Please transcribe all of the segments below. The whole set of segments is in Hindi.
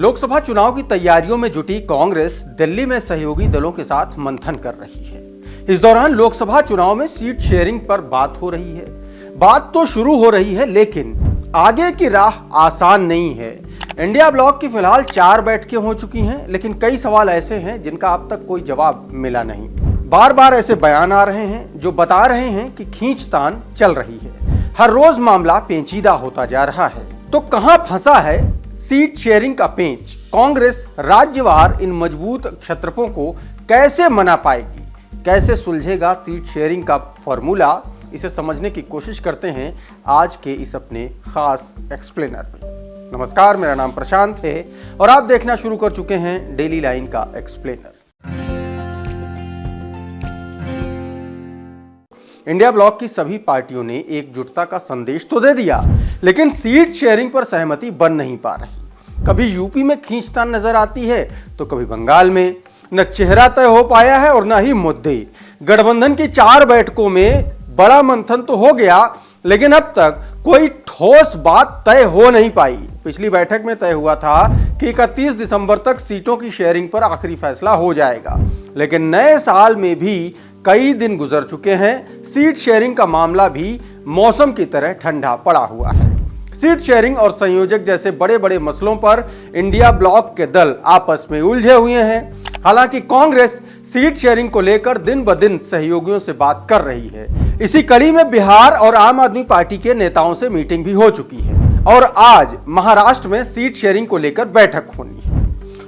लोकसभा चुनाव की तैयारियों में जुटी कांग्रेस दिल्ली में सहयोगी दलों के साथ मंथन कर रही है। इस दौरान लोकसभा चुनाव में सीट शेयरिंग पर बात हो रही है। बात तो शुरू हो रही है, लेकिन आगे की राह आसान नहीं है। इंडिया ब्लॉक की फिलहाल 4 बैठकें हो चुकी हैं, लेकिन कई सवाल ऐसे हैं जिनका अब तक कोई जवाब मिला नहीं। बार बार ऐसे बयान आ रहे हैं जो बता रहे हैं कि खींचतान चल रही है। हर रोज मामला पेचीदा होता जा रहा है। तो कहां फंसा है सीट शेयरिंग का पेंच? कांग्रेस राज्यवार इन मजबूत क्षत्रपों को कैसे मना पाएगी? कैसे सुलझेगा सीट शेयरिंग का फॉर्मूला? इसे समझने की कोशिश करते हैं आज के इस अपने खास एक्सप्लेनर में। नमस्कार, मेरा नाम प्रशांत है और आप देखना शुरू कर चुके हैं डेली लाइन का एक्सप्लेनर। इंडिया ब्लॉक की सभी पार्टियों ने एकजुटता का संदेश तो दे दिया, लेकिन सीट शेयरिंग पर सहमति बन नहीं पा रही। कभी यूपी में खींचतान नजर आती है तो कभी बंगाल में। न चेहरा तय हो पाया है और न ही मुद्दे। गठबंधन की 4 बैठकों में बड़ा मंथन तो हो गया, लेकिन अब तक कोई ठोस बात तय हो नहीं पाई। पिछली बैठक में तय हुआ था कि 31 दिसंबर तक सीटों की शेयरिंग पर आखिरी फैसला हो जाएगा, लेकिन नए साल में भी कई दिन गुजर चुके हैं। सीट शेयरिंग का मामला भी मौसम की तरह ठंडा पड़ा हुआ है। सीट शेयरिंग और संयोजक जैसे बड़े बड़े मसलों पर इंडिया ब्लॉक के दल आपस में उलझे हुए हैं। हालांकि कांग्रेस सीट शेयरिंग को लेकर दिन ब दिन सहयोगियों से बात कर रही है। इसी कड़ी में बिहार और आम आदमी पार्टी के नेताओं से मीटिंग भी हो चुकी है और आज महाराष्ट्र में सीट शेयरिंग को लेकर बैठक होनी है।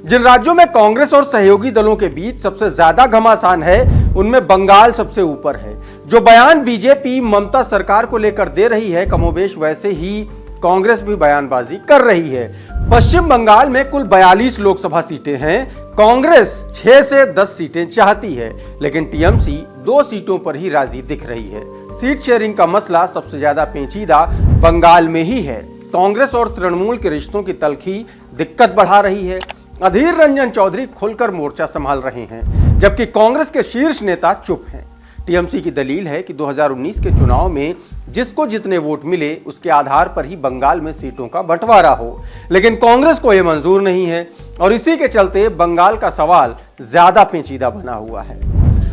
जिन राज्यों में कांग्रेस और सहयोगी दलों के बीच सबसे ज्यादा घमासान है, उनमें बंगाल सबसे ऊपर है। जो बयान बीजेपी ममता सरकार को लेकर दे रही है, कमोबेश वैसे ही कांग्रेस भी बयानबाजी कर रही है। पश्चिम बंगाल में कुल 42 लोकसभा सीटें हैं। कांग्रेस 6 से 10 सीटें चाहती है, लेकिन टीएमसी 2 सीटों पर ही राजी दिख रही है। सीट शेयरिंग का मसला सबसे ज्यादा पेचीदा बंगाल में ही है। कांग्रेस और तृणमूल के रिश्तों की तल्खी दिक्कत बढ़ा रही है। अधीर रंजन चौधरी खुलकर मोर्चा संभाल रहे हैं, जबकि कांग्रेस के शीर्ष नेता चुप हैं। टीएमसी की दलील है कि 2019 के चुनाव में जिसको जितने वोट मिले उसके आधार पर ही बंगाल में सीटों का बंटवारा हो, लेकिन कांग्रेस को यह मंजूर नहीं है और इसी के चलते बंगाल का सवाल ज्यादा पेचीदा बना हुआ है।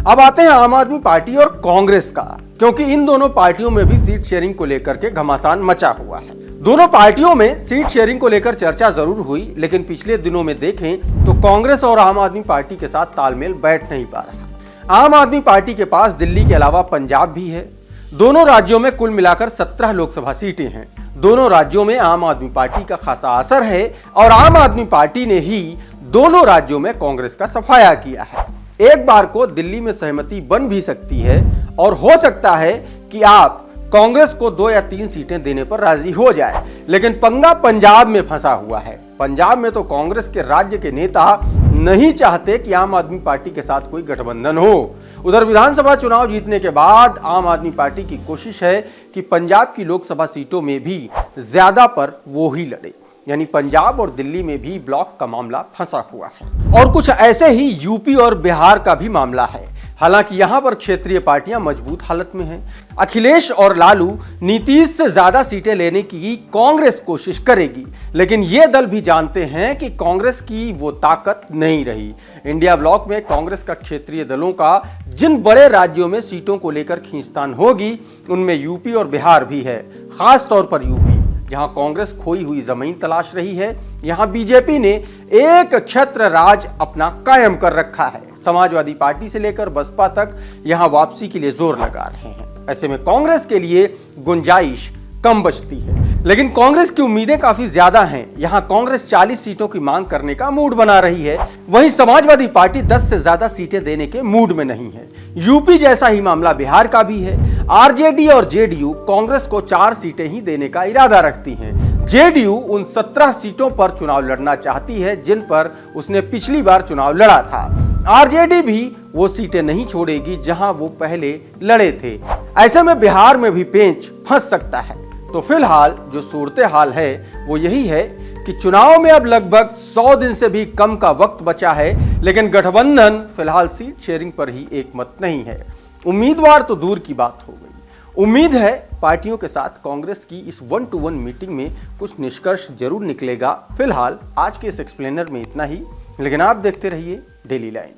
अब आते हैं आम आदमी पार्टी और कांग्रेस का, क्योंकि इन दोनों पार्टियों में भी सीट शेयरिंग को लेकर के घमासान मचा हुआ है। दोनों पार्टियों में सीट शेयरिंग को लेकर चर्चा जरूर हुई, लेकिन पिछले दिनों में देखें तो कांग्रेस और आम आदमी पार्टी के साथ तालमेल बैठ नहीं पा रहा। आम आदमी पार्टी के पास दिल्ली के अलावा पंजाब भी है। दोनों राज्यों में कुल मिलाकर 17 लोकसभा सीटें हैं। दोनों राज्यों में आम आदमी पार्टी का खासा असर है और आम आदमी पार्टी ने ही दोनों राज्यों में कांग्रेस का सफाया किया है। एक बार को दिल्ली में सहमति बन भी सकती है और हो सकता है कि आप कांग्रेस को 2 या 3 सीटें देने पर राजी हो जाए, लेकिन पंगा पंजाब में फंसा हुआ है। पंजाब में तो कांग्रेस के राज्य के नेता नहीं चाहते कि आम आदमी पार्टी के साथ कोई गठबंधन हो। उधर विधानसभा चुनाव जीतने के बाद आम आदमी पार्टी की कोशिश है कि पंजाब की लोकसभा सीटों में भी ज्यादा पर वो ही लड़े, यानी पंजाब और दिल्ली में भी ब्लॉक का मामला फंसा हुआ है। और कुछ ऐसे ही यूपी और बिहार का भी मामला है। हालांकि यहां पर क्षेत्रीय पार्टियां मजबूत हालत में हैं। अखिलेश और लालू नीतीश से ज्यादा सीटें लेने की कांग्रेस कोशिश करेगी, लेकिन ये दल भी जानते हैं कि कांग्रेस की वो ताकत नहीं रही। इंडिया ब्लॉक में कांग्रेस का क्षेत्रीय दलों का जिन बड़े राज्यों में सीटों को लेकर खींचतान होगी, उनमें यूपी और बिहार भी है। खास तौर पर यूपी, जहां कांग्रेस खोई हुई जमीन तलाश रही है, यहां बीजेपी ने एक छत्र राज अपना कायम कर रखा है। समाजवादी पार्टी से लेकर बसपा तक यहां वापसी के लिए जोर लगा रहे हैं। ऐसे में कांग्रेस के लिए गुंजाइश कम बचती है, लेकिन कांग्रेस की उम्मीदें काफी ज्यादा हैं। यहां कांग्रेस 40 सीटों की मांग करने का मूड बना रही है, वहीं समाजवादी पार्टी 10 से ज्यादा सीटें देने के मूड में नहीं है। यूपी जैसा ही मामला बिहार का भी है। आरजेडी और जेडीयू कांग्रेस को 4 सीटें ही देने का इरादा रखती हैं। जेडीयू उन 17 सीटों पर चुनाव लड़ना चाहती है जिन पर उसने पिछली बार चुनाव लड़ा था। आरजेडी भी वो सीटें नहीं छोड़ेगी जहां वो पहले लड़े थे। ऐसे में बिहार में भी पेंच फंस सकता है। तो फिलहाल जो सूरत हाल है वो यही है कि चुनाव में अब लगभग 100 दिन से भी कम का वक्त बचा है, लेकिन गठबंधन फिलहाल सीट शेयरिंग पर ही एकमत नहीं है। उम्मीदवार तो दूर की बात हो गई, उम्मीद है पार्टियों के साथ कांग्रेस की इस 1-to-1 मीटिंग में कुछ निष्कर्ष जरूर निकलेगा। फिलहाल आज के इस एक्सप्लेनर में इतना ही, लेकिन आप देखते रहिए डेली लाइन।